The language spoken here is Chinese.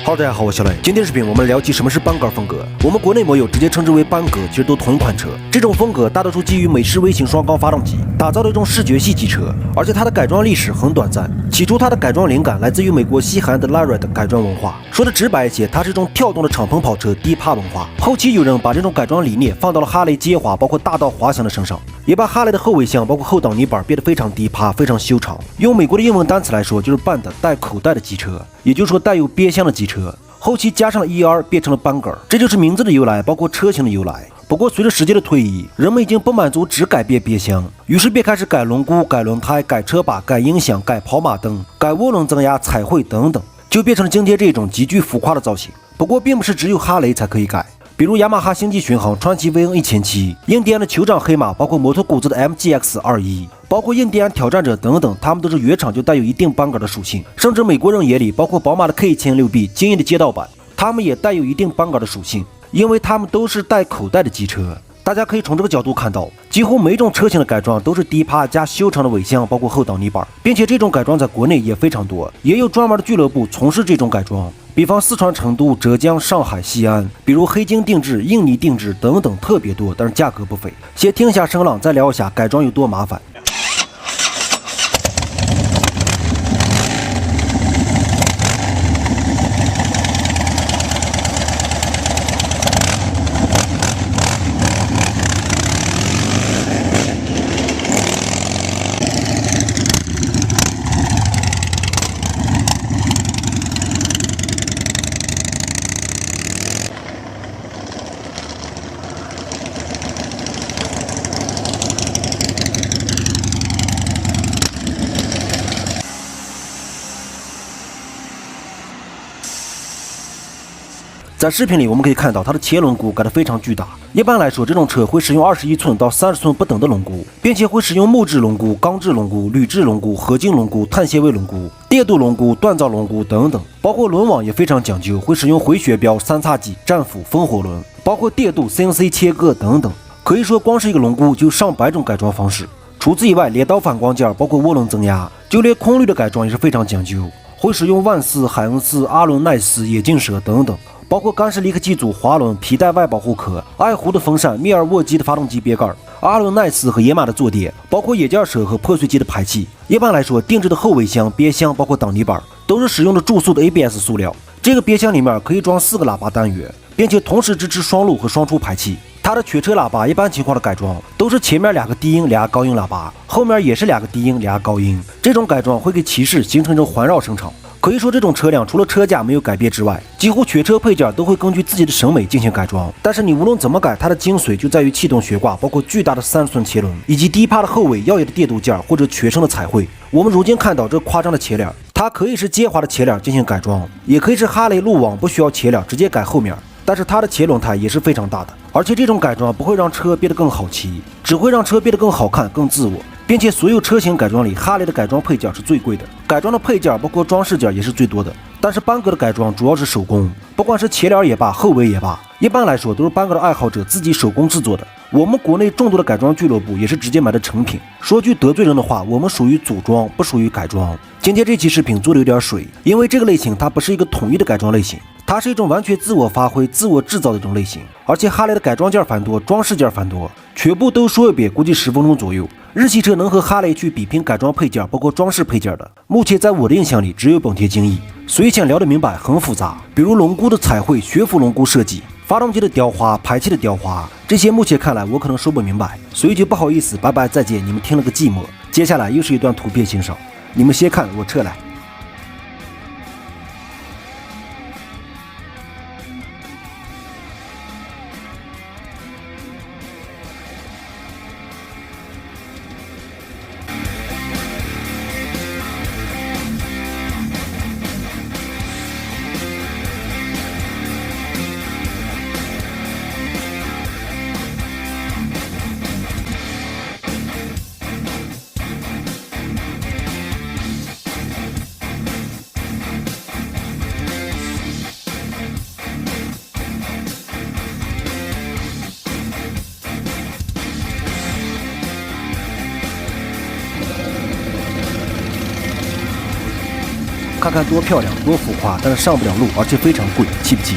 Hello， 大家好，我是小磊。今天视频我们聊起什么是班杆风格。我们国内摩友直接称之为班格，其实都同一款车。这种风格大多数基于美式微型双缸发动机打造的一种视觉系机车，而且它的改装历史很短暂。起初它的改装灵感来自于美国西海岸的 Lared 的改装文化，说的直白一些，它是一种跳动的敞篷跑车低趴文化。后期有人把这种改装理念放到了哈雷街滑包括大道滑翔的身上，也把哈雷的后尾箱包括后挡泥板变得非常低趴，非常修长。用美国的英文单词来说，就是半的带口袋的机车，也就是说带有憋箱的机车。后期加上了 ER 变成了班杆，这就是名字的由来，包括车型的由来。不过随着时间的推移，人们已经不满足只改变憋箱，于是便开始改轮毂、改轮胎、改车把、改音响、改跑马灯、改涡轮增压、彩绘等等，就变成了今天这种极具浮夸的造型。不过并不是只有哈雷才可以改，比如雅马哈星际巡航、传奇 VN17、印第安的酋长黑马，包括摩托谷子的 MGX21，包括印第安挑战者等等，他们都是原厂就带有一定班杆的属性。甚至美国人眼里，包括宝马的 K1006B 惊艳的街道版，他们也带有一定班杆的属性，因为他们都是带口袋的机车。大家可以从这个角度看到，几乎每种车型的改装都是低趴加修长的尾箱，包括后挡泥板，并且这种改装在国内也非常多，也有专门的俱乐部从事这种改装。比方四川成都、浙江、上海、西安，比如黑金定制、印尼定制等等，特别多，但是价格不菲。先听一下声浪，再聊一下改装有多麻烦。在视频里我们可以看到它的前轮毂改得非常巨大，一般来说这种车会使用21寸到30寸不等的轮毂，并且会使用木质轮毂、钢制轮毂、铝制轮毂、合金轮毂、碳纤维轮毂、电镀轮毂、锻造轮毂等等，包括轮网也非常讲究，会使用回旋镖、三叉戟、战斧、风火轮，包括电镀 CNC 切割等等。可以说光是一个轮毂就上百种改装方式。除此以外，镰刀反光件包括涡轮增压，就连空滤的改装也是非常讲究，会使用万斯、海恩斯、阿伦奈斯、眼镜蛇等等，包括干式离合器组、滑轮、皮带外保护壳、爱狐的风扇、密尔沃基的发动机别盖、阿伦奈斯和野马的坐垫，包括野件蛇和破碎机的排气。一般来说，定制的后尾箱、憋箱包括挡泥板都是使用的注塑的 ABS 塑料。这个憋箱里面可以装4个喇叭单元，并且同时支持双路和双出排气。它的全车喇叭一般情况的改装都是前面2个低音2个高音喇叭，后面也是2个低音2个高音。这种改装会给骑士形成一种环绕声场。可以说这种车辆除了车架没有改变之外，几乎全车配件都会根据自己的审美进行改装。但是你无论怎么改，它的精髓就在于气动悬挂，包括巨大的30寸前轮，以及低趴的后尾、耀眼的电镀件或者全身的彩绘。我们如今看到这夸张的前脸，它可以是尖滑的前脸进行改装，也可以是哈雷路网不需要前脸直接改后面。但是它的前轮胎也是非常大的，而且这种改装不会让车变得更好骑，只会让车变得更好看、更自我。并且所有车型改装里，哈雷的改装配件是最贵的，改装的配件包括装饰件也是最多的。但是班格的改装主要是手工，不管是前脸也罢，后尾也罢，一般来说都是班格的爱好者自己手工制作的。我们国内众多的改装俱乐部也是直接买的成品。说句得罪人的话，我们属于组装，不属于改装。今天这期视频做的有点水，因为这个类型它不是一个统一的改装类型，它是一种完全自我发挥、自我制造的一种类型。而且哈雷的改装件繁多，装饰件繁多，全部都说一遍，估计10分钟左右。日系车能和哈雷去比拼改装配件，包括装饰配件的，目前在我的印象里只有本田精益。所以想聊得明白很复杂，比如轮毂的彩绘、悬浮轮毂设计、发动机的雕花、排气的雕花，这些目前看来我可能说不明白，所以就不好意思，拜拜再见，你们听了个寂寞。接下来又是一段图片欣赏，你们先看，我撤来。看看多漂亮多浮夸，但是上不了路，而且非常贵，气不气？